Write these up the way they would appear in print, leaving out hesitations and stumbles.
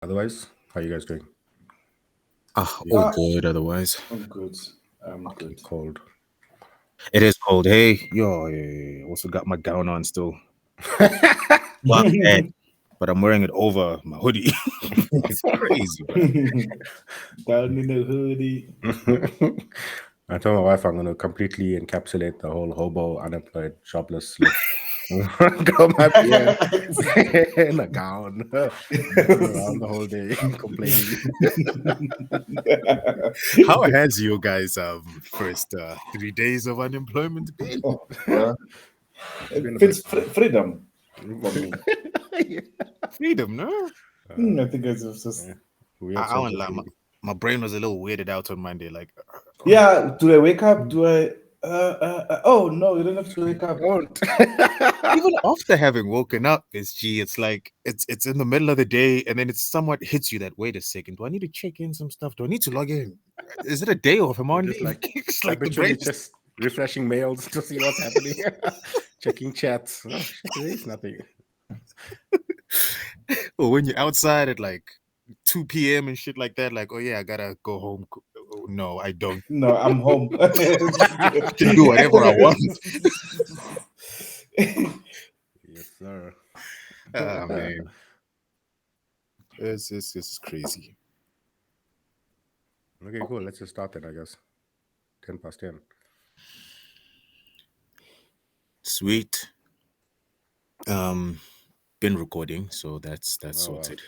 Otherwise, how are you guys doing? All good. Otherwise, I'm good. I'm Fucking good. cold. it is cold. Hey, also got my gown on still. Fuck that. But I'm wearing it over my hoodie. It's crazy, bro. Down in the hoodie. I told my wife I'm going to completely encapsulate the whole hobo, unemployed, jobless look. Grow my beard in a gown, walking around the whole day complaining. How has you guys first 3 days of unemployment been? Oh, well, Been a it's bit- freedom for me. Freedom, no? I think it's just. Yeah, weird I sense won't of lie. freedom. My brain was a little weirded out on Monday. Like, Yeah, do I wake up? Do I? Oh no, you don't have to wake up. Don't. even after having woken up, it's like it's in the middle of the day, and then it somewhat hits you that wait a second, do I need to check in some stuff? Do I need to log in? Is it a day off? Am I on Just leave? like It's like the habitually brain just refreshing mails to see what's happening, checking chats. Oh shit, there is nothing. or when you're outside at like 2 p.m. and shit like that, like, oh yeah, I gotta go home. Oh, no, I don't. No, I'm home. I can do whatever I want. Yes, sir. Ah, man. It's crazy. Okay, cool. Let's just start then, I guess. 10 past 10. Sweet. Been recording, so that's Oh, wow. sorted.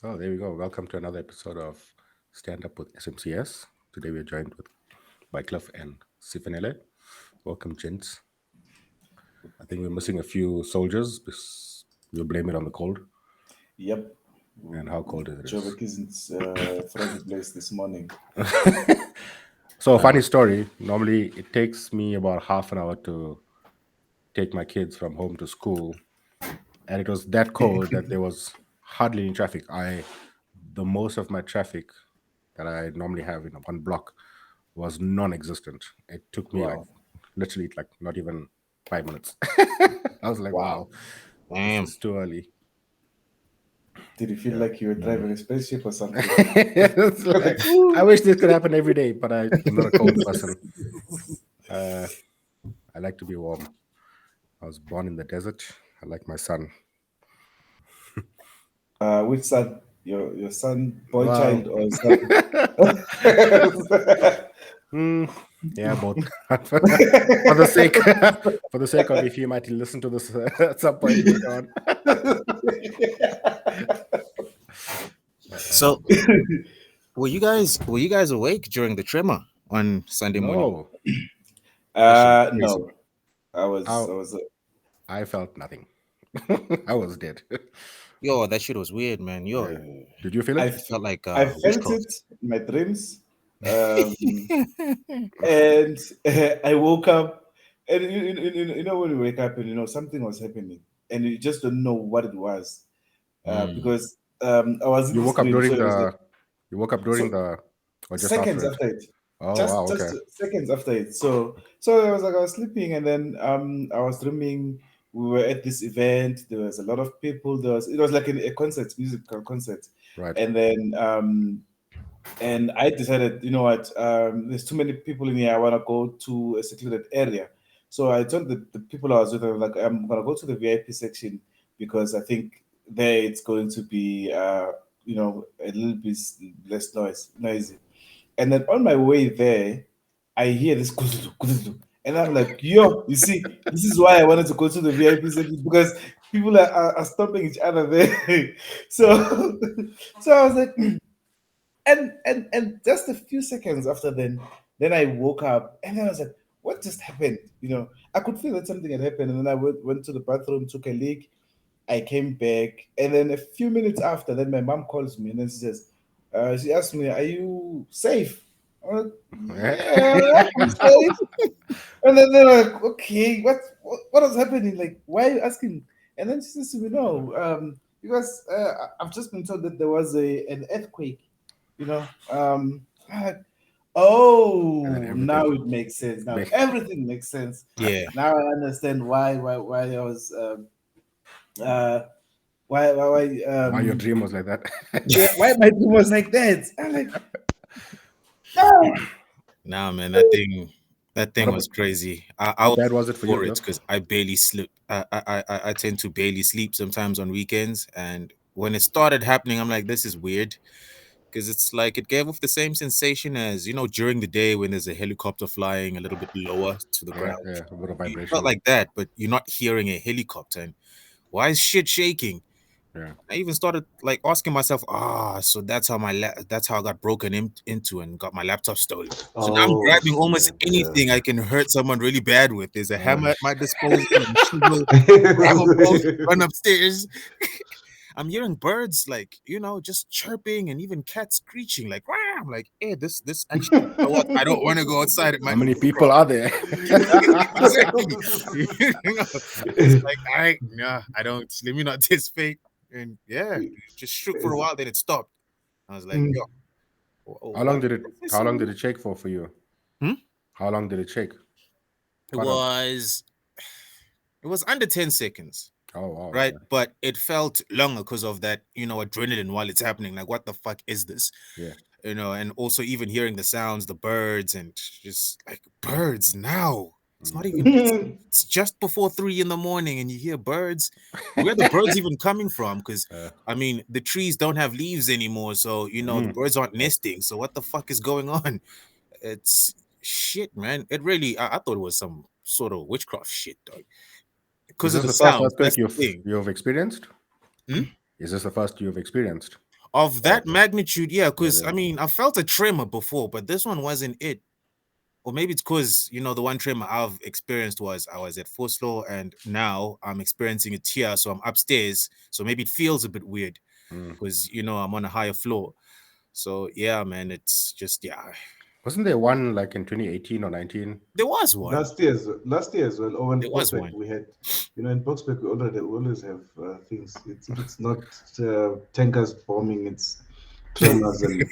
Oh, there we go. Welcome to another episode of Stand Up with SMCS. Today we're joined with Wycliffe and Sifanele. Welcome, gents. I think we're missing a few soldiers. We'll blame it on the cold. Yep. And how cold it is. Jovic isn't from the place this morning. So, funny story. Normally, it takes me about half an hour to take my kids from home to school. And it was that cold that there was hardly any traffic. The most of my traffic that I normally have in one block was non-existent. It took me Wow. literally not even 5 minutes. I was like, wow, Damn. this is too early. Did you feel like you were driving a spaceship or something? It's like, I wish this could happen every day, but I'm not a cold person. I like to be warm. I was born in the desert. I like my sun. Which son? Your son, boy Wow. child, or son? Yeah, both. For the sake of if you might listen to this at some point later on. So, were you guys awake during the tremor on Sunday morning? No, No. I was. I felt nothing. I was dead. Yo, that shit was weird, man. Yo, Did you feel I it? it felt like I felt witchcraft. it in my dreams, and I woke up, and you know when you wake up and you know something was happening, and you just don't know what it was, because I was in You this woke up dream, during so it was like or just seconds after it? after it. Oh just wow, just okay. seconds after it. So I was sleeping, and then I was dreaming we were at this event. There was a lot of people. It was like a concert, musical concert, Right. and then and I decided, you know what, there's too many people in here. I want to go to a secluded area. So I told the people I was with, I was like, I'm gonna go to the VIP section because I think there it's going to be you know, a little bit less noisy. And then on my way there, I hear this kuzuzu, kuzuzu. And I'm like, yo, you see, this is why I wanted to go to the VIP section because people are stomping each other there. So so I was like, and just a few seconds after then I woke up and then I was like, what just happened? You know, I could feel that something had happened, and then I went to the bathroom, took a leak, I came back, and then a few minutes after, then my mom calls me and then she says, she asked me, "Are you safe?" I'm like, yeah, I'm safe. And then they're like, "Okay, what is happening? Like, why are you asking?" And then she says to me, "No, because I've just been told that there was an earthquake. You know, I'm like, And then oh, now everything. it makes sense. Now Make- everything makes sense. Yeah. Now I understand why I was uh, Why your dream was like that? yeah, why my dream was like that? I'm like, no. Nah, man, that what thing about, was crazy. I how was bad was it for you, for it Cliff? because I barely sleep. I tend to barely sleep sometimes on weekends, and when it started happening, I'm like, this is weird because it's like it gave off the same sensation as during the day when there's a helicopter flying a little bit lower to the Yeah, ground. yeah, a bit of You felt vibration. like that, but you're not hearing a helicopter. And why is shit shaking? Yeah. I even started like asking myself, so that's how that's how I got broken into and got my laptop stolen. So now I'm Oh grabbing almost shit! Yeah. anything I can hurt someone really bad with. There's a Uh, hammer at my disposal. I'm shovel, grab a book, run upstairs. I'm hearing birds like just chirping and even cats screeching like. Wow. I'm like, hey, this actually. You know what? I don't want to go outside. It how might many cause a people are problem. there? Exactly. It's like no, I don't. Let me not this fake. And yeah, it just shook for a while, then it stopped. I was like, yo, Mm. How long what? did it? Is this How so long did weird? it shake for you? Hmm? How long did it shake? It Quite a. was it was under 10 seconds, Oh wow. right? Okay. But it felt longer because of that, adrenaline while it's happening. Like, what the fuck is this? Yeah. And also even hearing the sounds, the birds, and just like birds now. It's not Mm. even it's just before 3 in the morning and you hear birds. Where the birds even coming from? Because Uh, I mean the trees don't have leaves anymore, so the mm. birds aren't nesting. So what the fuck is going on? It's shit, man. It really I thought it was some sort of witchcraft shit, dog. Is Because of this the the first sounds, earthquake that's the you've thing. you've experienced? Hmm? Is this the first you've experienced? Of that Okay. magnitude, yeah, Yeah. because I mean I felt a tremor before, but this one wasn't it. Or maybe it's because the one tremor I've experienced was I was at fourth floor and now I'm experiencing it here, so I'm upstairs. So maybe it feels a bit weird Mm. because I'm on a higher floor. So yeah, man, it's just yeah. Wasn't there one like in 2018 or 19? There was one. Last year as well. Oh, in There was Boxback one. we had, in Boxback we always have things. If it's not tankers bombing, it's tremors and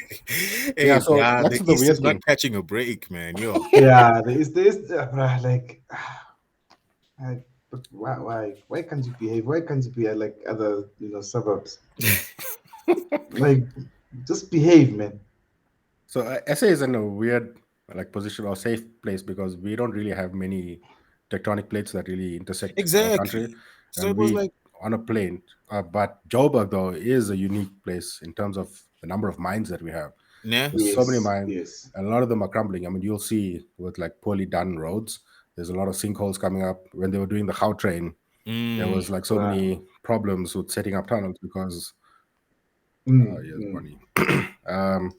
Yeah. Hey, So nah, that's the the East is weird not thing. catching a break, man. Yo. yeah, there is like, I, but why can't you behave? Why can't you be like other suburbs? Like, just behave, man. So SA is in a weird like position or safe place because we don't really have many tectonic plates that really intersect our country, Exactly. So and it was we like, on a plane. But Joburg though is a unique place in terms of the number of mines that we have. nah. There's so many Yes, mines, yes. and a lot of them are crumbling. I mean, you'll see with like poorly done roads. There's a lot of sinkholes coming up. When they were doing the How train, there Mm. was like so Wow. many problems with setting up tunnels because yes, Mm. bunny. um,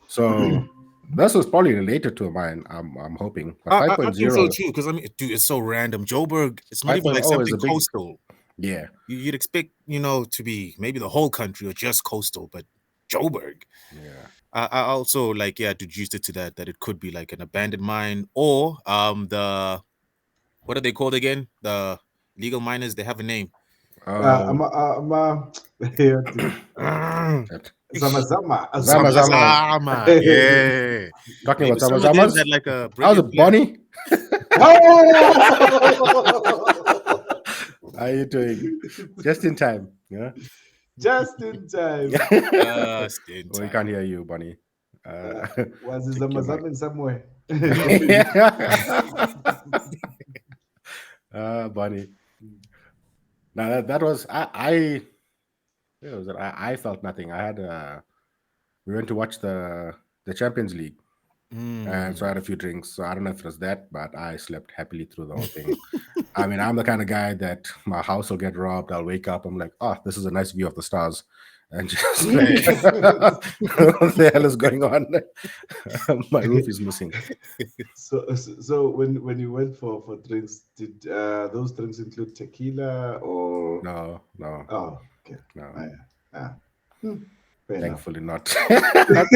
so this was probably related to mine. I'm hoping, but I think so 5.0, too, because I mean, dude, it's so random. Joburg, it's not even like 5.0 is something a big, coastal. yeah. You'd expect, to be maybe the whole country or just coastal, but Joburg. Yeah. I also like deduced it to that it could be like an abandoned mine or the what are they called again? The legal miners. They have a name. I'm yeah, That Zama Zama. Zama Zama. Zamazama. Yeah. Talking Maybe about Zama some of them Zamas. had like a How's brilliant it, plan. Bonnie? Oh! How are you doing? Just in time. Yeah. Just in time. Just in Oh, we time. can't hear you, Bonnie. Uh, Uh, was it check your mic. Zamazam in somewhere? Bonnie. Now that was yeah, was it? I felt nothing. I had we went to watch the Champions League, and so I Mm. had a few drinks. So I don't know if it was that, but I slept happily through the whole thing. I mean, I'm the kind of guy that my house will get robbed. I'll wake up. I'm like, oh, this is a nice view of the stars, and just like, Hey. what the hell is going on? My roof is missing. So when you went for drinks, did those drinks include tequila or? No, no, Oh, okay. no. Ah, yeah. Ah, hmm, fair enough. Thankfully, not. That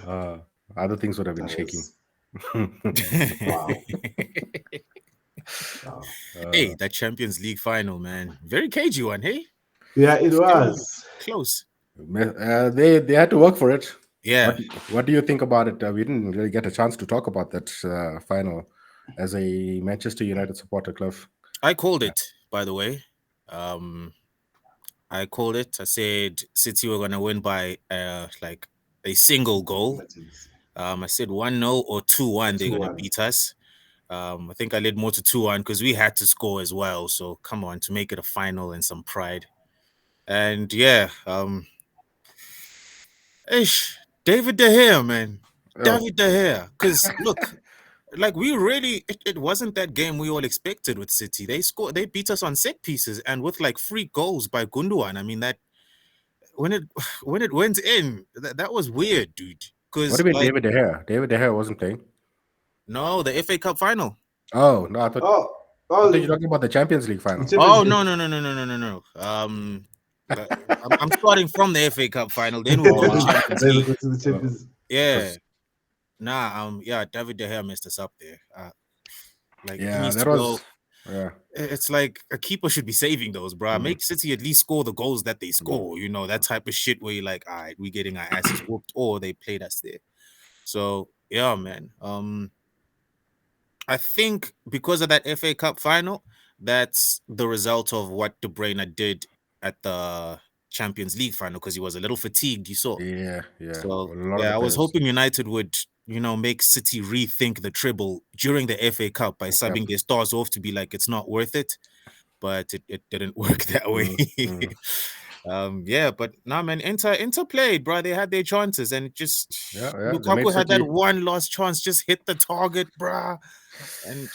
uh, other things would have been shaking. was wow. Wow. Hey, uh, that Champions League final, man. Very cagey one, hey? Yeah, it Still was. close. they had to work for it. Yeah. What do you think about it? We didn't really get a chance to talk about that final as a Manchester United supporter, Cliff. I called it, by the way. Um I called it. I said City were gonna win by like a single goal. Let me see. I said 1-0 or 2-1. They're gonna 2-1. beat us. I think I led more to 2-1 because we had to score as well. So come on, to make it a final and some pride. And yeah, ish, David De Gea, man, Oh, David De Gea. Because look, like we really, it wasn't that game we all expected with City. They beat us on set pieces and with like free goals by Gundogan. I mean that when it when it went in, that was weird, dude. what do Because you mean, like David De Gea? David De Gea wasn't playing. no, the FA Cup final. Oh no, I thought Oh, I thought you're oh, talking about the Champions League the final. Champions Oh League. no. The, I'm starting from the FA Cup final. Then we'll Oh go to wow. Champions Then we League. go to the Champions. Yeah, 'Cause- nah. Yeah. David De Gea messed us up there. Like he yeah, needs that to go. was yeah. It's like a keeper should be saving those, bro. Mm, Make City at least score the goals that they mm. score. You know that type of shit where you're like, all right, we getting our asses whooped, or they played us there. So yeah, man. I think because of that FA Cup final, that's the result of what De Bruyne did at the Champions League final because he was a little fatigued. You saw. Yeah, yeah. So Well, a lot of the yeah, I was players. hoping United would, make City rethink the treble during the FA Cup by Yep. subbing their stars off to be like it's not worth it, but it didn't work that way. Mm, mm. Yeah, but nah, man, Inter played, bro. They had their chances, and it just Yeah, yeah. They made Lukaku had that City. one last chance, just hit the target, bro. And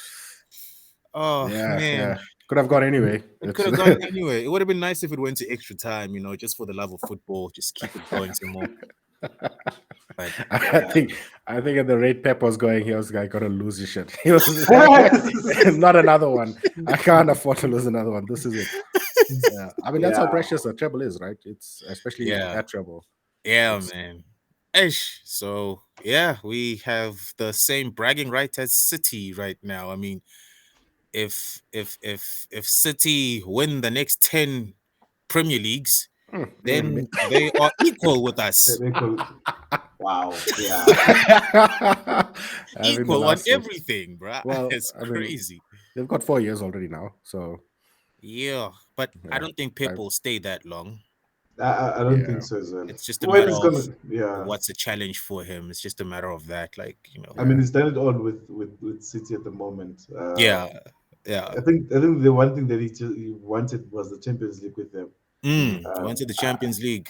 oh Yeah, man, yeah. Could have gone anyway. it It's could have gone anyway. It would have been nice if it went to extra time, just for the love of football, just keep it going some more. But I think I think at the rate Pep was going, he was like gonna lose his shit. He was not another one. I can't afford to lose another one. This is it. Yeah. I mean that's how Yeah. precious a treble is, right? It's especially yeah, that treble. yeah, It's man. Ish. So yeah, we have the same bragging right as City right now. I mean, if City win the next 10 Premier Leagues, then they are equal with us. They call- Wow. Yeah. having the Equal on last say. everything, bruh. Well, It's I mean, crazy. they've got 4 years already now, so Yeah, but I yeah, don't think Pep will stay that long. I don't think yeah, so as well. It's just a When matter it's of gonna, yeah. what's a challenge for him. It's just a matter of that, like, I mean, he's done it all with City at the moment. yeah, yeah. I think the one thing that he wanted was the Champions League with them. Went to the Champions League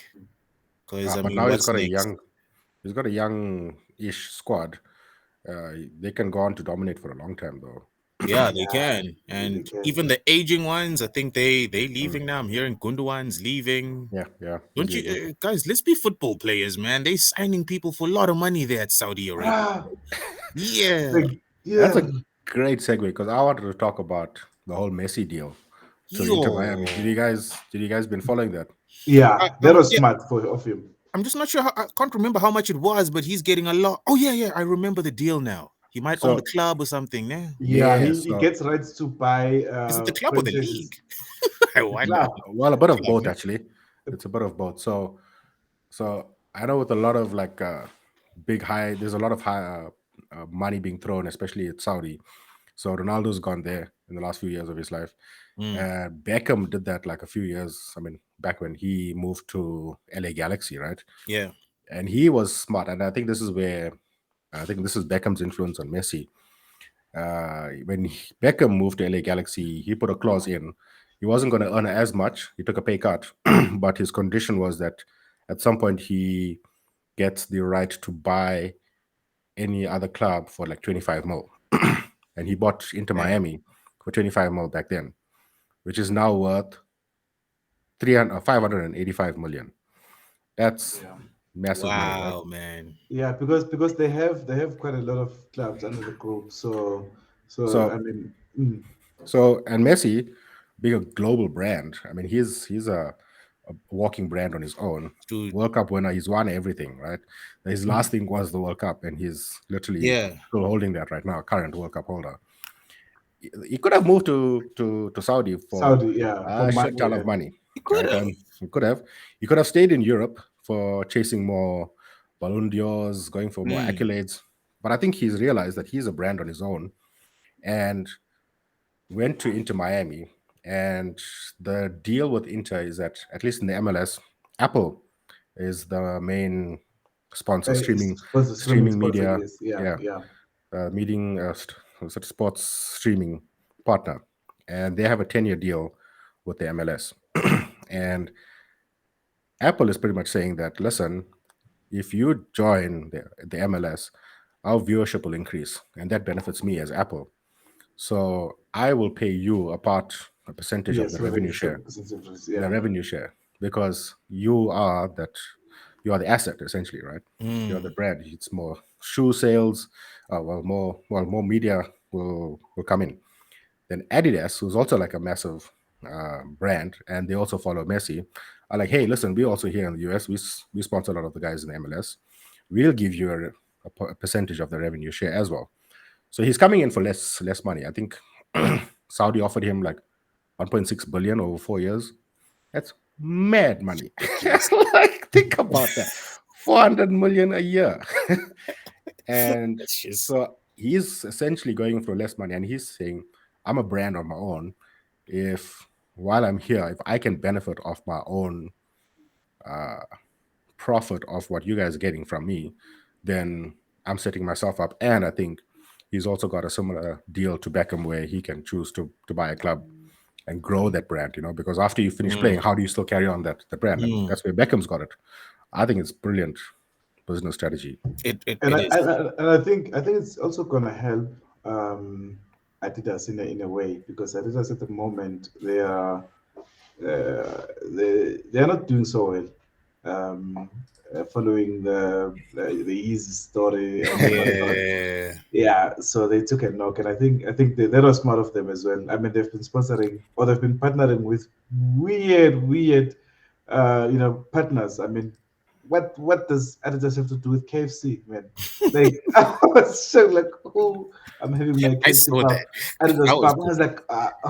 because I but mean, now what's next? he's got a young-ish squad. They can go on to dominate for a long time, though. Yeah, they Yeah, can, they and can. even the aging ones, I think they leaving now. I'm hearing Gundogan's leaving. Yeah, yeah. Don't he's you leaving. guys? Let's be football players, man. They signing people for a lot of money there at Saudi Arabia. Ah, Yeah, like, That's yeah. a great segue because I wanted to talk about the whole Messi deal to Inter Miami. yo, Did you guys been following that? Yeah, that was yeah, smart of him. I'm just not sure. I can't remember how much it was, but he's getting a lot. Oh yeah, I remember the deal now. He might own the So club or something. Yeah, Yeah, yeah, he so gets rights to buy is it the club or the franchises. league? The Why not? club. well, a bit of Club, both yeah. actually. It's a bit of both. So I know with a lot of like big high, there's a lot of high money being thrown, especially at Saudi. So Ronaldo's gone there in the last few years of his life. Mm, Beckham did that like a few years. I mean, back when he moved to LA Galaxy, right? yeah, And he was smart, and I think this is Beckham's influence on Messi. When Beckham moved to LA Galaxy, he put a clause in. He wasn't going to earn as much. He took a pay cut, but his condition was that at some point he gets the right to buy any other club for like 25 mil. And he bought Inter damn. Miami for 25 mil back then, which is now worth 300, 585 million. That's Yeah. massive money, right? Wow, man. Yeah, because they have quite a lot of clubs under the group. So I So mean, and Messi, being a global brand, I mean, he's a walking brand on his own. Dude, World Cup winner, he's won everything, right? His last thing was the World Cup, and he's literally yeah, still holding that right now, current World Cup holder. He could have moved to Saudi for Saudi, yeah, for a shit money ton of and money, he could right? have. He could have. He could have stayed in Europe for chasing more Ballon d'Ors, going for more Mm, accolades. But I think he's realized that he's a brand on his own, and went to Inter Miami And the deal with Inter is that, at least in the MLS, Apple is the main sponsor, It's streaming supposed to streaming streaming sponsor, media, yes, yeah, yeah, yeah, meeting sort of sports streaming partner, and they have a 10-year deal with the MLS. And Apple is pretty much saying that, listen, if you join the MLS, our viewership will increase, and that benefits me as Apple. So I will pay you a percentage of yes, the so revenue like share, 7% difference, yeah, because you are the asset essentially, right? You're the Mm. brand. It's more shoe sales, more media will come in. Then Adidas, who's also like a massive brand, and they also follow Messi, are like, hey, listen, we also here in the US, we sponsor a lot of the guys in the MLS. We'll give you a percentage of the revenue share as well. So he's coming in for less money. I think Saudi offered him like 1.6 billion over 4 years. That's mad money. Ridiculous. Like, think about that. 400 million a year. And That's just so he's essentially going for less money, and he's saying, I'm a brand on my own. If while I'm here, if I can benefit off my own uh, profit of what you guys are getting from me, then I'm setting myself up. And I think he's also got a similar deal to Beckham where he can choose to buy a club and grow that brand, because after you finish playing, mm, how do you still carry on the brand? And mm. that's where Beckham's got it. I think it's brilliant business strategy. and It I, is. and I think it's also gonna help Adidas in a way, because Adidas at the moment they are not doing so well, um, following the Easy story and whatnot. Yeah. Yeah, so they took a knock, and I think that was smart of them as well. I mean, they've been sponsoring, or they've been partnering with weird, partners. I mean, what does Adidas have to do with KFC, man? Like, I was so like, oh, I'm having Yeah, my I KFC saw pub, that. I Adidas was pub. I was like,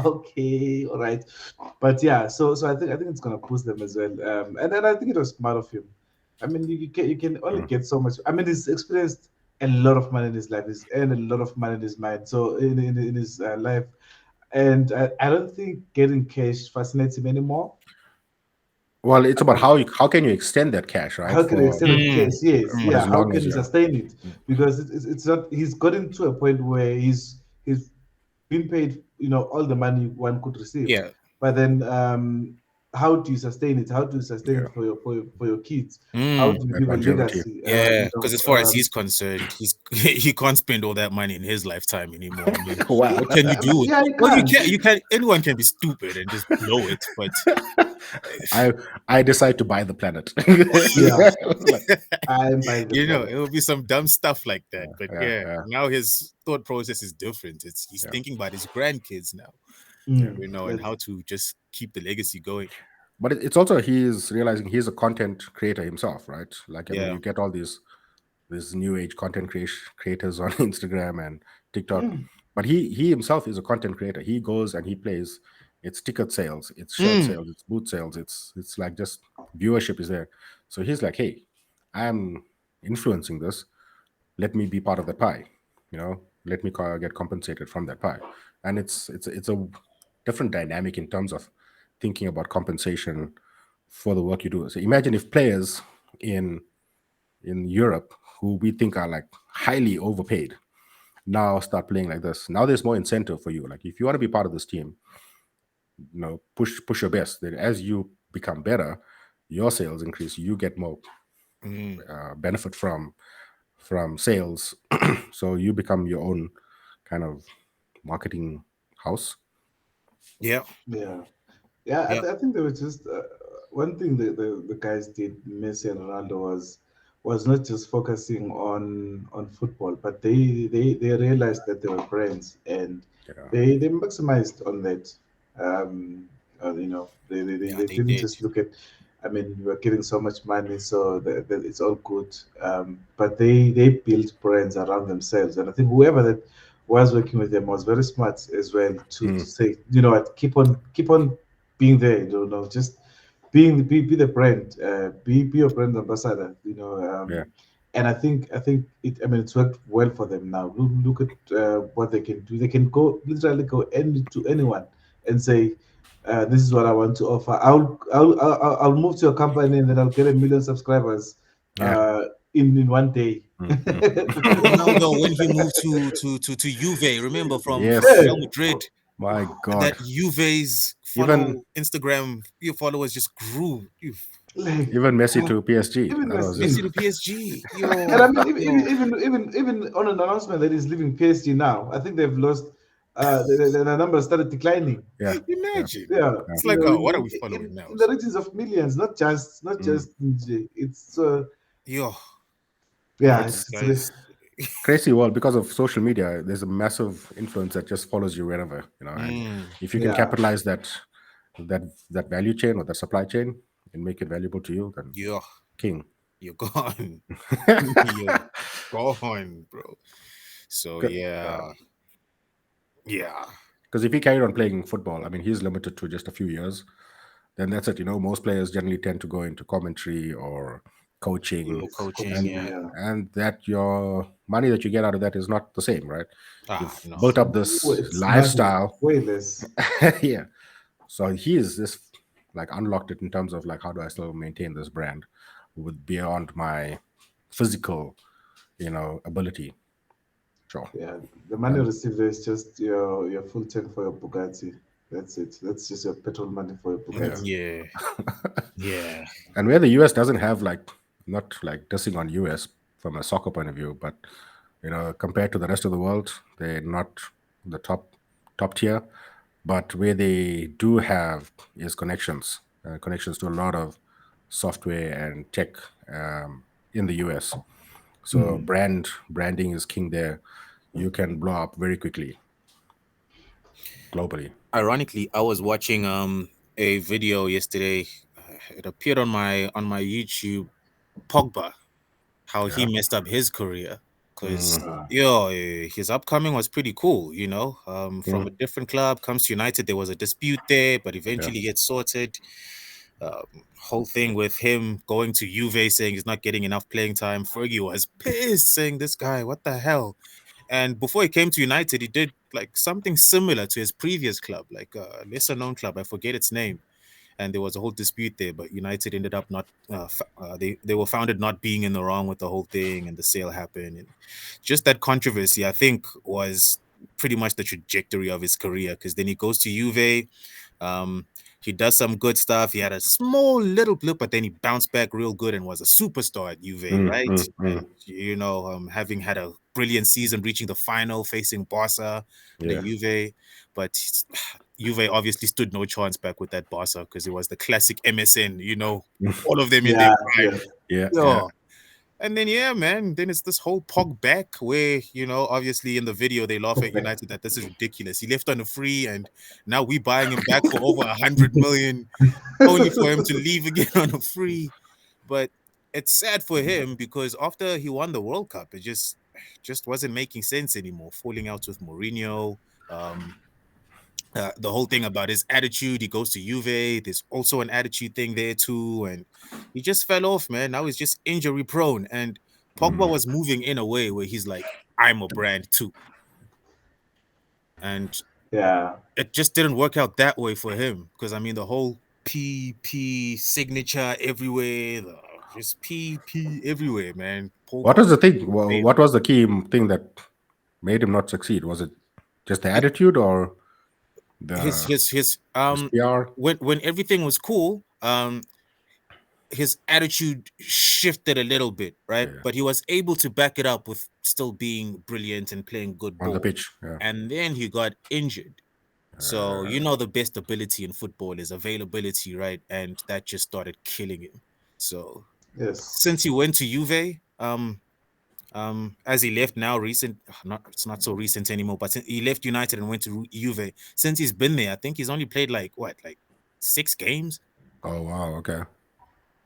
okay, all right, but yeah, so I think it's gonna boost them as well. And then I think it was smart of him. I mean, you can only Mm. get so much. I mean, he's experienced a lot of money in his life. He's earned a lot of money in his mind. So in his life, and I don't think getting cash fascinates him anymore. Well, it's about how can you extend that cash, right? How can you extend that Mm, case? Yes, For mm, yeah. as How long can as he you're. sustain it? Mm. Because it's not. He's gotten to a point where he's been paid, all the money one could receive. yeah. But then, how do you sustain it? How do you sustain Yeah, it for your kids? How Mm, do you that leave a longevity. legacy? yeah. Because as far as he's concerned, he can't spend all that money in his lifetime anymore. I mean, Wow. what can you do with? yeah, he Well, you can't. can't. You can't. Anyone can be stupid and just blow it, but I I decide to buy the planet. Yeah, Like, I'm by the it planet. will be some dumb stuff like that. But yeah, yeah, yeah, now his thought process is different. It's he's yeah, thinking about his grandkids now, yeah. Mm, and that's how to just keep the legacy going. But it's also he's realizing he's a content creator himself, right? Like, I mean, Yeah. you get all these new age content creators on Instagram and TikTok, mm, but he himself is a content creator. He goes and he plays. It's ticket sales, it's shirt Mm, sales, it's boot sales. It's like just viewership is there. So he's like, hey, I'm influencing this. Let me be part of the pie. Let me get compensated from that pie. And it's a different dynamic in terms of thinking about compensation for the work you do. So imagine if players in in Europe who we think are like highly overpaid now start playing like this. Now there's more incentive for you. Like, if you want to be part of this team, push your best. Then as you become better, your sales increase. You get more mm, benefit from sales. So you become your own kind of marketing house. yeah. yeah. Yeah, Yeah. I think there was just one thing the guys did, Messi and Ronaldo, was not just focusing on football, but they realized that they were friends, and Yeah. they maximized on that. Yeah. They They didn't did. just look at. I mean, we are getting so much money, so that it's all good. But they built brands around themselves, and I think whoever that was working with them was very smart as well to Mm, say, what, keep on being there, just be the brand, be your brand ambassador, yeah. and I think it's worked well for them now. Look at what they can do. They can go literally go to anyone and say, This is what I want to offer. I'll move to a company and then I'll get 1 million subscribers Yeah. in 1 day. You know, though, when he moved to Juve, remember from Yes. Real Madrid, My that God. Juve's Even Instagram your followers just grew. You Like, even Messi uh, to PSG. even That was Messi just to PSG, and I yo, mean, yo, even on an announcement that he's leaving PSG now, I think they've lost. The numbers started declining. yeah, yeah, imagine. Yeah, yeah. It's like, what are we in, following now? in the regions of millions, not Mm. just NJ. It's Yo, yeah, it's it's guys. Crazy world because of social media. There's a massive influence that just follows you wherever, and Mm, if you can yeah, capitalize that value chain or that supply chain and make it valuable to you, then yo, king. you're gone. You're gone, bro. So yeah, yeah. Because if he carried on playing football, I mean, he's limited to just a few years. Then that's it. Most players generally tend to go into commentary or coaching, Or yes, coaching, and yeah. coaching, yeah. that your money that you get out of that is not the same, right? Ah, You've no. built up this It's massive, lifestyle. way less. Yeah. So he is this like unlocked it in terms of like how do I still maintain this brand with beyond my physical, ability. Sure. Yeah, the money And received there is just your full tank for your Bugatti. That's it. That's just your petrol money for your yeah. Bugatti. Yeah, yeah. And where the US doesn't have like not like dissing on US from a soccer point of view, but compared to the rest of the world, they're not the top tier. But where they do have is connections to a lot of software and tech in the US. So Mm. branding is king there. You can blow up very quickly globally. Ironically, I was watching a video yesterday. It appeared on my YouTube. Pogba, how he Yeah. messed up his career, because Mm, his upcoming was pretty cool. From a mm, different club comes to United. There was a dispute there, but yeah. eventually gets sorted. Whole thing with him going to Juve saying he's not getting enough playing time. Fergie was pissed, saying, "This guy, what the hell?" And before he came to United, he did like something similar to his previous club, like a lesser known club. I forget its name, and there was a whole dispute there. But United ended up not they were founded not being in the wrong with the whole thing, and the sale happened, and just that controversy, I think, was pretty much the trajectory of his career. Because then he goes to Juve. um, he does some good stuff. He had a small little blip, but then he bounced back real good and was a superstar at Juve, Mm, right? mm, mm, And having had a brilliant season, reaching the final, facing Barca in the yeah. Juve, but Juve obviously stood no chance back with that Barca, because it was the classic MSN, all of them in their Yeah, prime. yeah, Yeah. Yeah. Yeah. And then yeah, man, then it's this whole Pog back where, obviously in the video they laugh at United that this is ridiculous. He left on a free and now we buying him back for over 100 million, only for him to leave again on a free. But it's sad for him because after he won the World Cup, it just wasn't making sense anymore. Falling out with Mourinho, um, the whole thing about his attitude. He goes to Juve. There's also an attitude thing there too, and he just fell off, man. Now he's just injury prone. And Pogba Mm. was moving in a way where he's like, "I'm a brand too," and yeah. it just didn't work out that way for him. Because I mean, the whole PP signature everywhere, just PP everywhere, man. What Pogba was the thing? failed. What was the key thing that made him not succeed? Was it just the attitude or His the his his his PR? when everything was cool, his attitude shifted a little bit, right? Yeah, But he was able to back it up with still being brilliant and playing good on the ball. pitch. Yeah. And then he got injured. So the best ability in football is availability, right? And that just started killing him. So Yes. since he went to Juve, as he left now, not it's not so recent anymore, but since he left United and went to Juve, since he's been there, I think he's only played like what, like 6 games. Oh wow. Okay.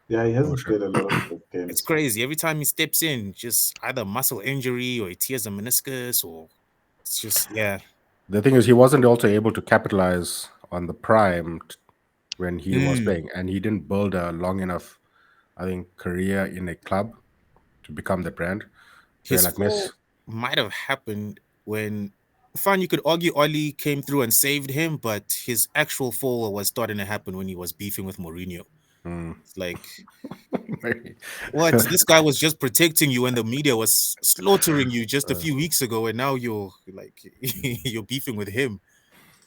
Yeah, he Oh hasn't shit. played a lot of It's games. crazy. Every time he steps in, just either muscle injury or he tears a meniscus, or it's just yeah. The thing is, he wasn't also able to capitalize on the prime when he was Mm. playing, and he didn't build a long enough, I think, career in a club to become the brand. Where His like Messi. fall might have happened when fine, you could argue Oli came through and saved him, but his actual fall was starting to happen when he was beefing with Mourinho. Mm. It's like, Very- what? This guy was just protecting you when the media was slaughtering you just a few weeks ago, and now you're like you're beefing with him.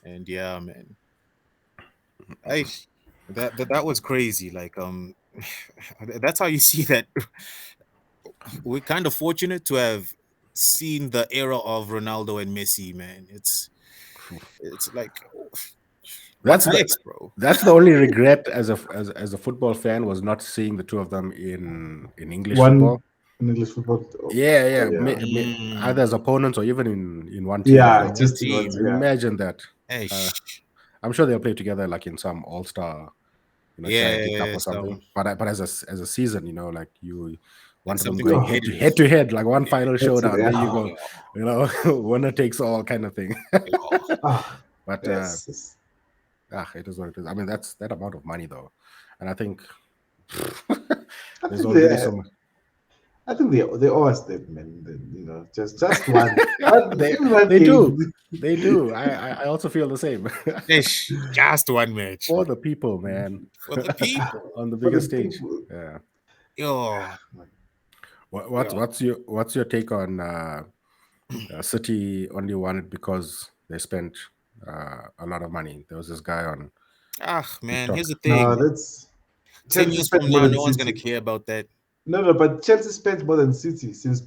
And yeah, man, I that was crazy. Like, that's how you see that we're kind of fortunate to have seen the era of Ronaldo and Messi, man. It's like, that's what's the next, bro? that's the only regret as a football fan was not seeing the two of them in English One football. in English football. Yeah, Oh, yeah, yeah. either as Mm, opponents or even in one team with Yeah, them. one just in one. team. Yeah. Imagine that. Uh, Esh. I'm sure they'll play together like in some all-star, charity cup Yeah, or something. some But as a season, like like one of them something going Oh, head competitive. to head, like one final that's showdown. There you yeah. go. Yeah, Winner takes all kind of thing. yeah. Ah, But yes. it is what it is. I mean, that's that amount of money though, and I think I there's think already they. so much. I think they owe us that, man. Just one they even one they do, game. they do. I also feel the same Ish. Just one match, for man. the people, man, For the people. on the For the biggest stage. people. Yeah. Yo, yo. What's your take on City only won it because they spent a lot of money? There was this guy on Ah, man, TikTok. here's the No, thing. that's 10 Chelsea years spent from more now, than no one's gonna City. care about that. No, but Chelsea spent more than City since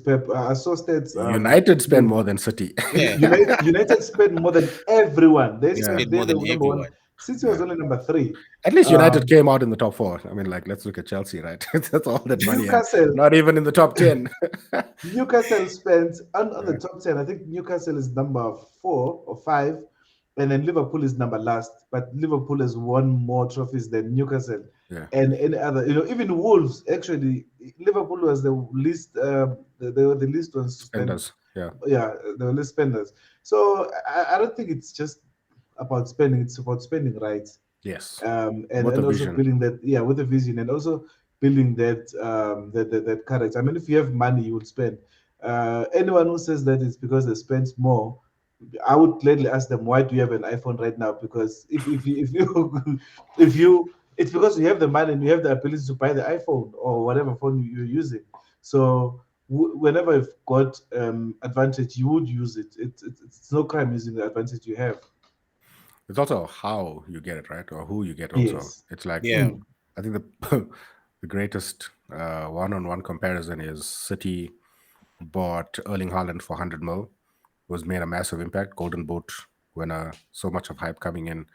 Pep. I saw stats. United spend more than City. Yeah, United spent more than everyone. They Yeah, spent spend more there. They than were number one. everyone. City was yeah. only number three. At least United Um, came out in the top four. I mean, like, let's look at Chelsea, right? That's all that money, and Newcastle not even in the top 10. Newcastle spent on the Yeah, top 10. I think Newcastle is number 4 or 5, and then Liverpool is number last. But Liverpool has won more trophies than Newcastle yeah. and any other. Even Wolves. Actually, Liverpool was the least. They were the least ones to spend. Spenders. Yeah. Yeah, the least spenders. So I don't think it's just about spending. It's about spending right, Yes. and With a also vision. building that, yeah, with a vision, and also building that character. I mean, if you have money you would spend. Anyone who says that it's because they spend more, I would gladly ask them, why do you have an iPhone right now? Because if you if you it's because you have the money and you have the ability to buy the iPhone or whatever phone you're using. So whenever you've got advantage, you would use it. It's no crime using the advantage you have. It's also how you get it, right? Or who you get also. Yes. It's like, Yeah. Mm. I think the the greatest one-on-one comparison is City bought Erling Haaland for 100 mil, was made a massive impact, Golden Boot winner, so much of hype coming in.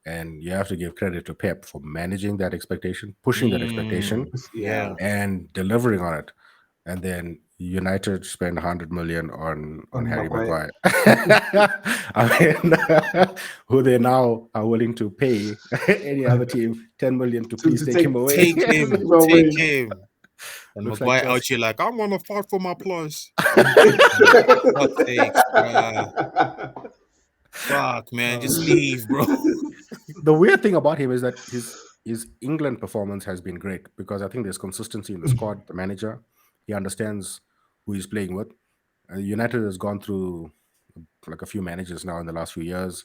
And you have to give credit to Pep for managing that expectation, pushing that expectation, Yeah. Yeah. and delivering on it. And then United spend 100 million on On Harry Maguire. Maguire. I mean, who they now are willing to pay any other team 10 million to to, please to take him take away. Take to take him. him Take away. him. And Looks like Maguire out Chelsea. here like, I'm gonna fight for my place. What takes, bruh? Fuck, man. Just leave, bro. The weird thing about him is that his England performance has been great because I think there's consistency in the squad, the manager. He understands who he's playing with. United has gone through like a few managers now in the last few years.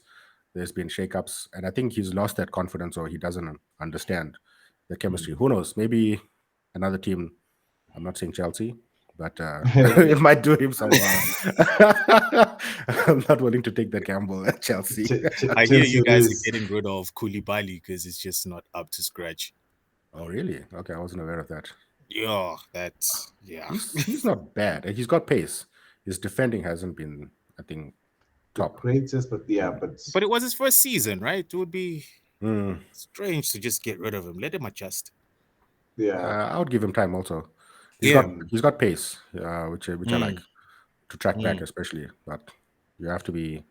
There's been shakeups, and I think he's lost that confidence or he doesn't understand the chemistry. Who knows? Maybe another team. I'm not saying Chelsea, but it might do him some. I'm not willing to take that gamble at Chelsea. I hear Chelsea you it guys are is. getting rid of Koulibaly because it's just not up to scratch. Oh, really? Okay, I wasn't aware of that. Yeah, that's yeah. He's not bad. He's got pace. His defending hasn't been, I think, The top. greatest, but yeah, but But it was his first season, right? It would be Mm, strange to just get rid of him. Let him adjust. yeah. I would give him time. Also, he's got Yeah. Mm. he's got pace, which I Mm, like to track back, mm. especially. But you have to be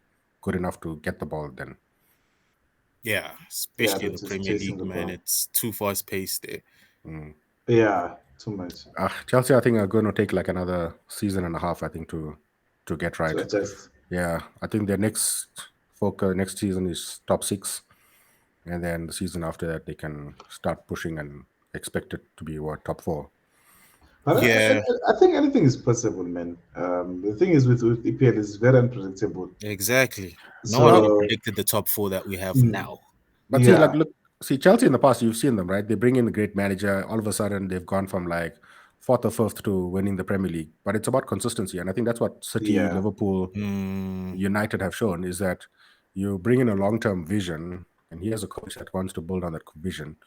good enough to get the ball. Then Yeah, Yeah, especially in the that's just Premier chasing League, the man. ball. It's too fast paced there. mm. Yeah, too much Chelsea, I think, are going to take like another season and a half. I think to get to right. adjust. Yeah, I think their next focus next season is top six, and then the season after that they can start pushing and expect it to be what top four. But Yeah, I think anything is possible, man. The thing is with EPL is very unpredictable. exactly. No one Well, would have So predicted the top four that we have mm, now. but see, like, yeah, look, see, Chelsea in the past, you've seen them, right? They bring in a great manager. All of a sudden, they've gone from like fourth or fifth to winning the Premier League. But it's about consistency, and I think that's what City, yeah, Liverpool, Mm, United have shown is that you bring in a long-term vision, and he has a coach that wants to build on that vision.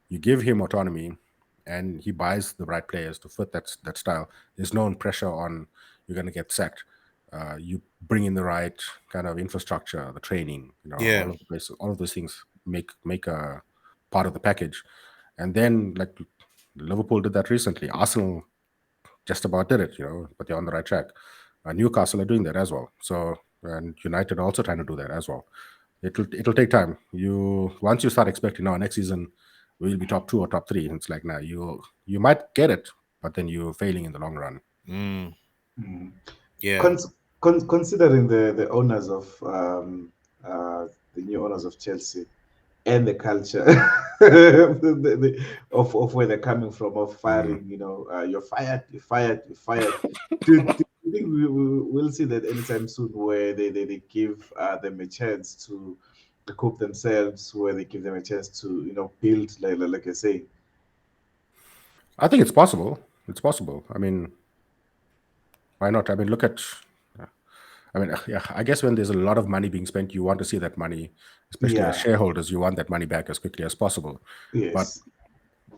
You give him autonomy, and he buys the right players to fit that style. There's no pressure on you're going to get sacked. You bring in the right kind of infrastructure, the training, yeah. all of the places, all of those things make a part of the package. And then, like, Liverpool did that recently. Arsenal just about did it, but they're on the right track. Newcastle are doing that as well. So, and United are also trying to do that as well. It'll take time. You once you start expecting now next season we'll be top two or top three, it's like now you might get it, but then you're failing in the long run. Mm, mm. yeah. Considering the owners of the new owners of Chelsea and the culture of where they're coming from, of Mm. firing, you're fired, you're fired, you're fired. Do you think we'll see that anytime soon where they give them a chance to recoup themselves, where they give them a chance to, build, like I say? I think it's possible. It's possible. I mean, why not? I mean, look at. I mean, yeah. I guess when there's a lot of money being spent, you want to see that money, especially as Yeah, shareholders, you want that money back as quickly as possible. But yes.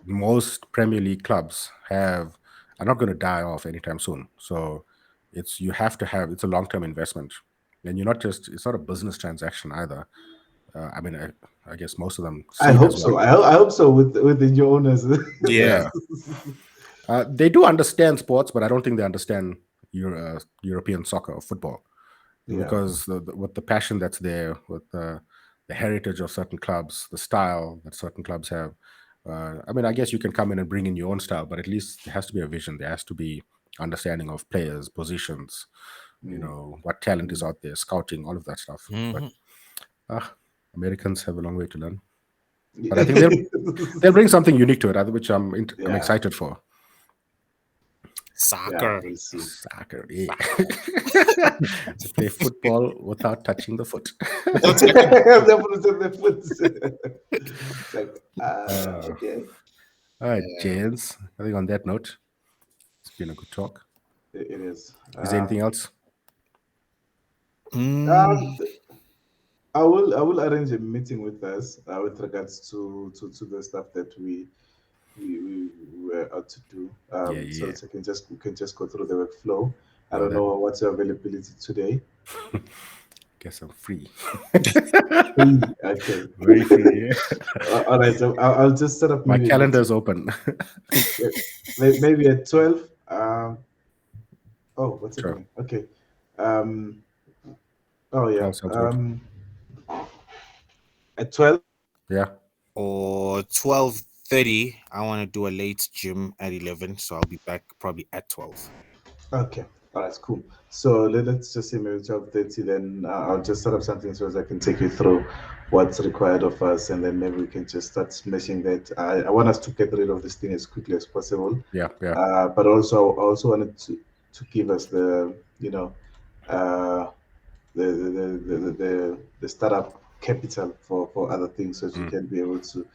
most Premier League clubs are not going to die off anytime soon. So you have to have it's a long term investment, and you're not just it's not a business transaction either. I mean, I guess most of them I see it hope as one. so. I hope so with the new owners. Yeah. Yeah, they do understand sports, but I don't think they understand European soccer or football Yeah. because with the passion that's there, with the heritage of certain clubs, the style that certain clubs have. I mean, I guess you can come in and bring in your own style, but at least there has to be a vision. There has to be understanding of players, positions, Mm, what talent is mm. out there, scouting, all of that stuff. But Hmm. uh, Americans have a long way to learn. But I think they'll bring something unique to it, which I'm Yeah, excited for. yeah, Soccer. we'll see. Soccer, yeah. To play football without touching the foot. Without touching. They're putting their foot. It's like, Uh, okay. all right, James. I think on that note, it's been a good talk. It is. Is there anything else? Mm, Um, I will arrange a meeting with us with regards to the stuff that we were out to do. Yeah, So yeah. that we can just go through the workflow. I No, don't that know what's your availability today. guess I'm free. Free. Okay. Very free. Yeah. All right. So I'll just set up My maybe a calendar meeting. is open. Yeah, maybe at 12. Oh, what's Sure. happening? Okay. Um. Oh yeah. 12 sounds good. At 12. Yeah. or 12:30. I want to do a late gym at 11, so I'll be back probably at 12. Okay. All right. Cool. So let's just say maybe 12:30. Then I'll just set up something so as I can take you through what's required of us, and then maybe we can just start smashing that. I want us to get rid of this thing as quickly as possible. Yeah. Yeah. But also I also wanted to give us the uh, the startup capital for other things so that you Mm. can be able to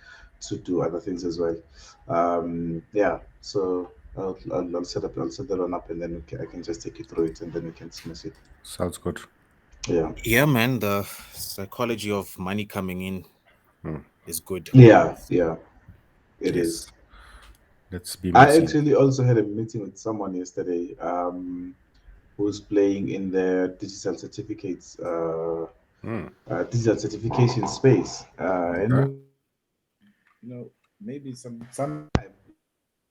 do other things as well. Yeah, so I'll set that one up, and then I can just take you through it, and then we can smash it. Sounds good. Yeah, Yeah, man, the psychology of money coming in Mm. is good. yeah, it is. Yes. Let's be I messy. actually also had a meeting with someone yesterday who's playing in the Mm. digital certification space, and Okay. maybe sometime.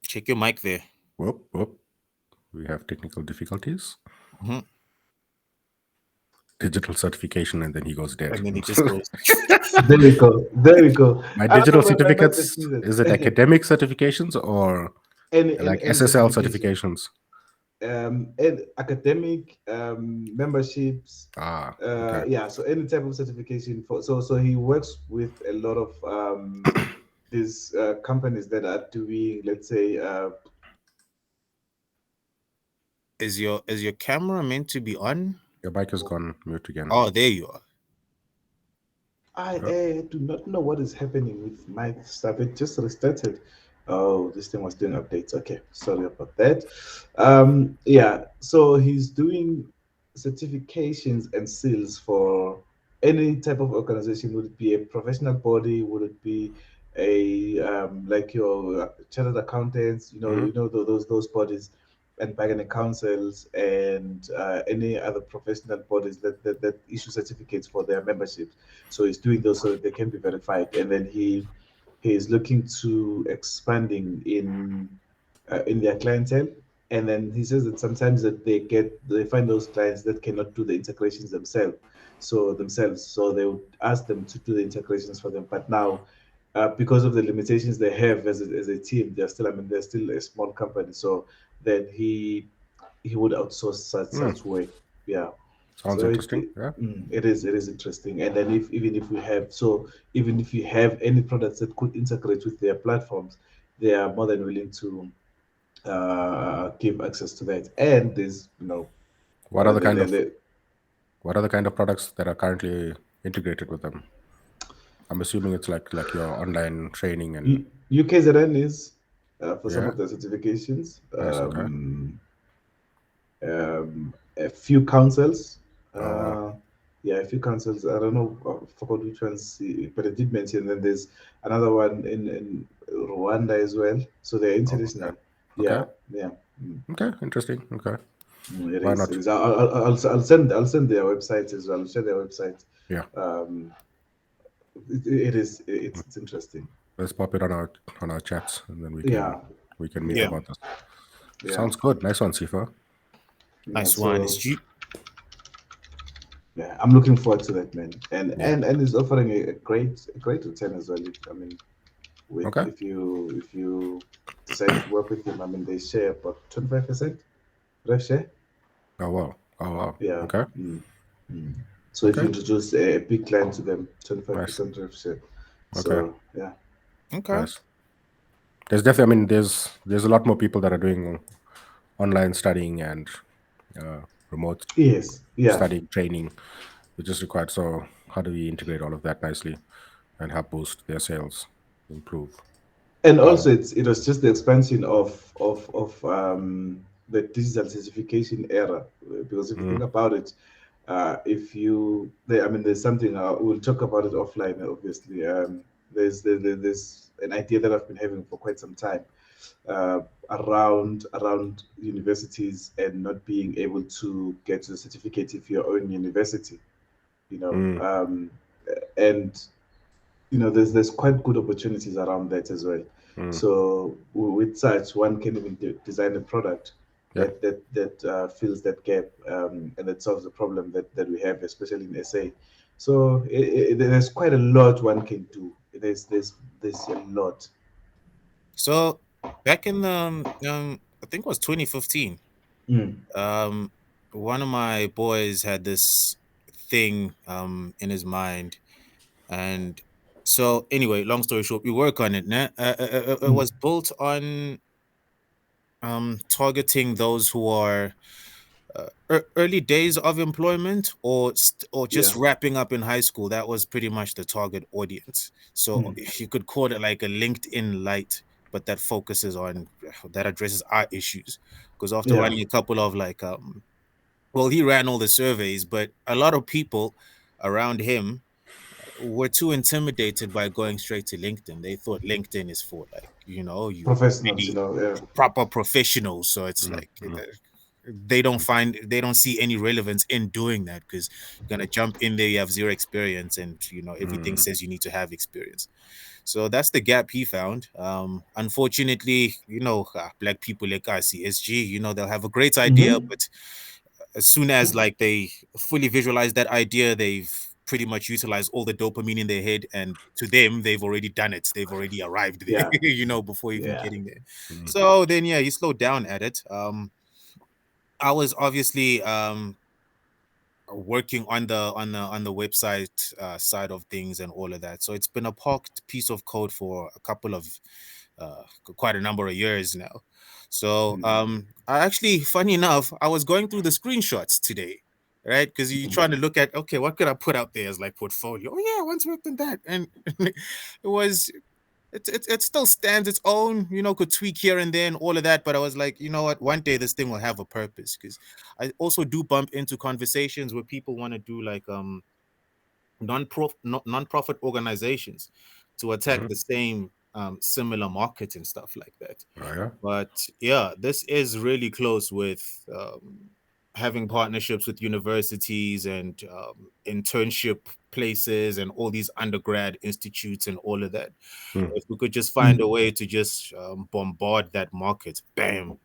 Check your mic there. Whoop, whoop. We have technical difficulties. Mhm. Digital certification, and then he goes dead. And then it just goes. There we go. There we go. My I don't know. digital My mic just certificates, needed. is it academic certifications or like Any SSL certification, certifications? and academic memberships. Ah, okay. Yeah. So any type of certification for. So he works with a lot of these companies that are doing, let's say, Is your camera meant to be on? Your mic has gone mute again. Oh, there you are. I Yeah. do not know what is happening with my stuff. It just restarted. Oh, this thing was doing updates. Okay, sorry about that. Yeah, so he's doing certifications and seals for any type of organization. Would it be a professional body? Would it be a like your chartered accountants? Hmm. Those bodies, and bargaining councils and any other professional bodies that issue certificates for their memberships. So he's doing those so that they can be verified, and then he is looking to expanding in their clientele. And then he says that sometimes that they find those clients that cannot do the integrations themselves, so they would ask them to do the integrations for them. But now, because of the limitations they have as a team, they're still a small company. So then he would outsource such work. Yeah. Sounds So interesting. Yeah. it is interesting. And then even if you have any products that could integrate with their platforms, they are more than willing to give access to that. And there's What are the kind of the what are the kind of products that are currently integrated with them? I'm assuming it's like your online training and UKZN is for some yeah. of the certifications. Nice. Okay. A few councils. Oh wow. Uh, yeah, a few councils. I don't know, I forgot which ones, but I did mention. Then there's another one in Rwanda as well. So they're Oh, okay. international. Okay. Yeah, yeah. Mm, Okay. Interesting. Okay. it Why is. not? It is. I'll send their website as well. I'll share their website. Yeah. Um, it is. It's interesting. Let's pop it on our chats, and then Yeah, we can meet Yeah, about this. yeah, Sounds good. Nice one, Sifa. yeah. nice one. So Is you? yeah, I'm looking forward to that, man. And Yeah. and it's offering a great return as well. I mean, with Okay. if you decide to work with them, I mean, they share about 25% rev share. Oh wow. Oh wow. Yeah. Okay. Mm, mm. So if Okay. you introduce a big client to them, Nice. 25% rev share. Okay. So yeah. Okay. Nice. There's definitely. I mean, there's a lot more people that are doing online studying and uh, remote Yes. Yeah. studying training, which is required. So how do we integrate all of that nicely and help boost their sales, improve? And Uh, also it was just the expansion of the digital certification era. Because if you mm, think about it, I mean, there's something we'll talk about it offline, obviously. There's an idea that I've been having for quite some time, uh, around universities and not being able to get to the certificate if you're own university, you know mm, um, and there's quite good opportunities around that as well. mm, So with such, one can even design a product yeah. that fills that gap, and that solves the problem that we have, especially in SA. So there's quite a lot one can do. There's a lot. So back in the I think it was 2015. Mm, Um, one of my boys had this thing in his mind, and so anyway, long story short, we work on it. It mm, was built on targeting those who are early days of employment or yeah. just wrapping up in high school. That was pretty much the target audience. So Mm, you could call it like a LinkedIn light, but that focuses on that addresses our issues. Because after yeah. running a couple of like well, he ran all the surveys, but a lot of people around him were too intimidated by going straight to LinkedIn. They thought LinkedIn is for like, you Professionals, really yeah. proper professionals. So it's Mm, like mm, they don't see any relevance in doing that because you're gonna jump in there, you have zero experience, and everything mm, says you need to have experience. So that's the gap he found. Unfortunately, black people like us, CSG, they'll have a great idea, Mm-hmm. but as soon as like they fully visualize that idea, they've pretty much utilized all the dopamine in their head, and to them they've already done it, they've already arrived there, Yeah. before even Yeah. getting there. mm, So then yeah, he slowed down at it. I was obviously working on the website side of things and all of that, so it's been a parked piece of code for a couple of quite a number of years now. So I actually, funny enough, I was going through the screenshots today, right? Because you're trying to look at, okay, what could I put out there as like portfolio? Oh yeah, I once worked on that, and it was it still stands its own, could tweak here and there and all of that. But I was like, you know what, one day this thing will have a purpose, because I also do bump into conversations where people want to do like non-profit organizations to attack Mhm. the same similar market and stuff like that. Oh yeah. But yeah, this is really close with having partnerships with universities and internship places and all these undergrad institutes and all of that. Mm. If we could just find a way to just bombard that market, bam,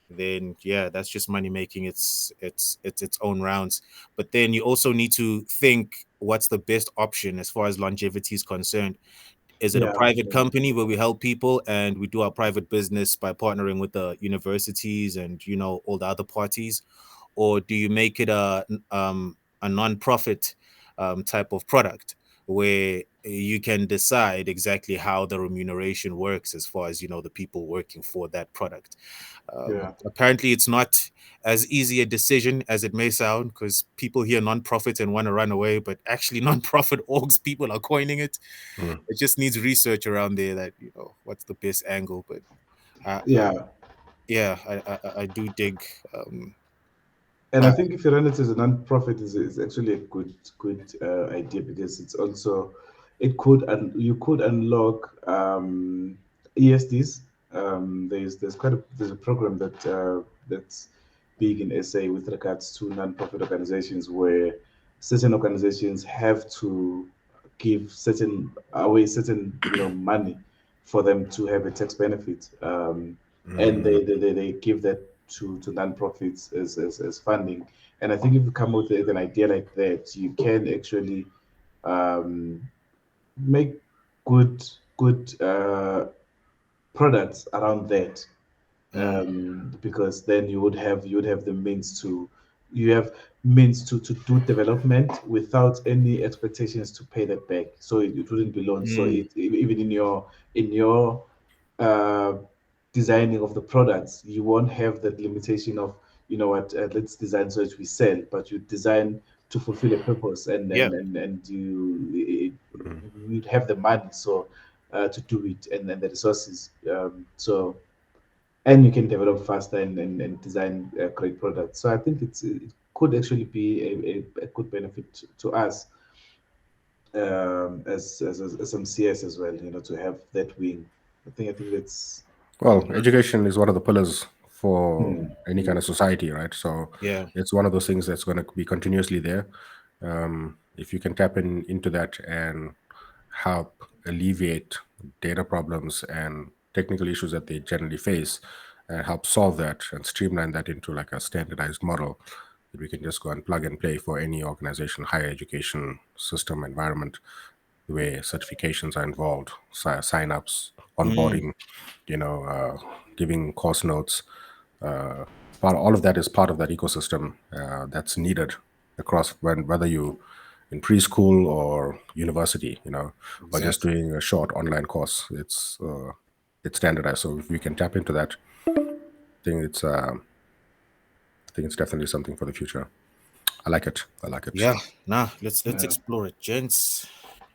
then yeah, that's just money making its own rounds. But then you also need to think, what's the best option as far as longevity is concerned? Is it a Yeah, private yeah, company where we help people and we do our private business by partnering with the universities and all the other parties, or do you make it a non-profit type of product where you can decide exactly how the remuneration works as far as the people working for that product? yeah, Apparently, it's not as easy a decision as it may sound, because people hear non-profit and want to run away, but actually, non-profit orgs, people are coining it. Mm. It just needs research around there, that what's the best angle. But yeah. yeah, I do dig. And I Uh, think if you run it as a non-profit, is actually a good idea, because it's also it could and you could unlock ESDs. There's a program that's big in SA with regards to non-profit organizations, where certain organizations have to give certain money for them to have a tax benefit, and Mm. they give that to non-profits as funding. And I think if you come with an idea like that, you can actually um, make good products around that, mm, because then you would have the means to you have means to do development without any expectations to pay that back, so it wouldn't be loans. So mm, even in your uh, designing of the products, you won't have that limitation of, let's design so that we sell, but you design to fulfill a purpose, and yeah, and and, and Mm. you'd have the money, so to do it, and the resources, so and you can develop faster, and design great products. So I think it could actually be a good benefit to us, as SMCS as well, to have that wing. I think that's Well, education is one of the pillars for hmm, any kind of society, right? So yeah, it's one of those things that's going to be continuously there. If you can tap into that and help alleviate data problems and technical issues that they generally face, and help solve that and streamline that into like a standardized model that we can just go and plug and play for any organization, higher education system environment, where certifications are involved, sign-ups, mm, onboarding, giving course notes. Uh, all of that is part of that ecosystem that's needed across, whether you in preschool or university, or just exactly. doing a short online course. It's standardized. So if we can tap into that, I think it's definitely something for the future. I like it. I like it. Yeah, nah, let's yeah. explore it, gents.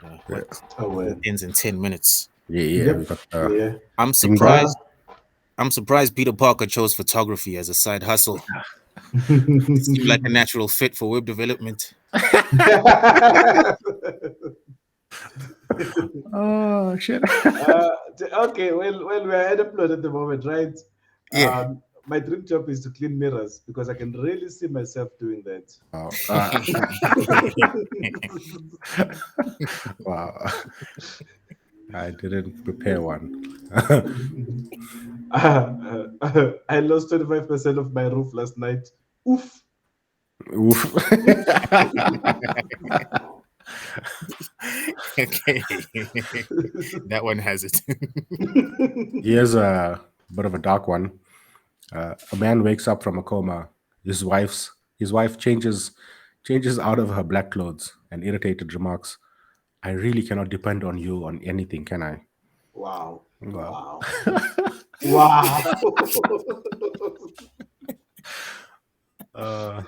Yeah, What Oh it well. ends in 10 minutes. yeah, yeah. We Yep. got Yeah. I'm ping bar. surprised. I'm surprised Peter Parker chose photography as a side hustle. It seemed like a natural fit for web development. Oh shit. Okay, well, we're at upload at the moment, right? Yeah. My dream job is to clean mirrors, because I can really see myself doing that. Wow. Wow. I didn't prepare one. I lost 25% of my roof last night. Oof. Oof. Okay. That one has it. Here's a bit of a dark one. A man wakes up from a coma. His wife changes out of her black clothes and irritated remarks, "I really cannot depend on you on anything, can I?" Wow. Wow. Wow. Wow. Uh,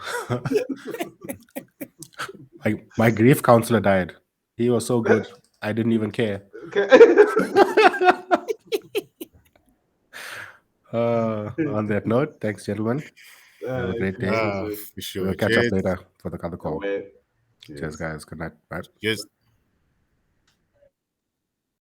my grief counselor died. He was so good. I didn't even care. Okay. On that note, thanks, gentlemen. Have a great day. Appreciate it. For sure. We'll catch up Cheers. later for the other No call. way. Cheers, Yes. guys. Good night. Bye. Cheers.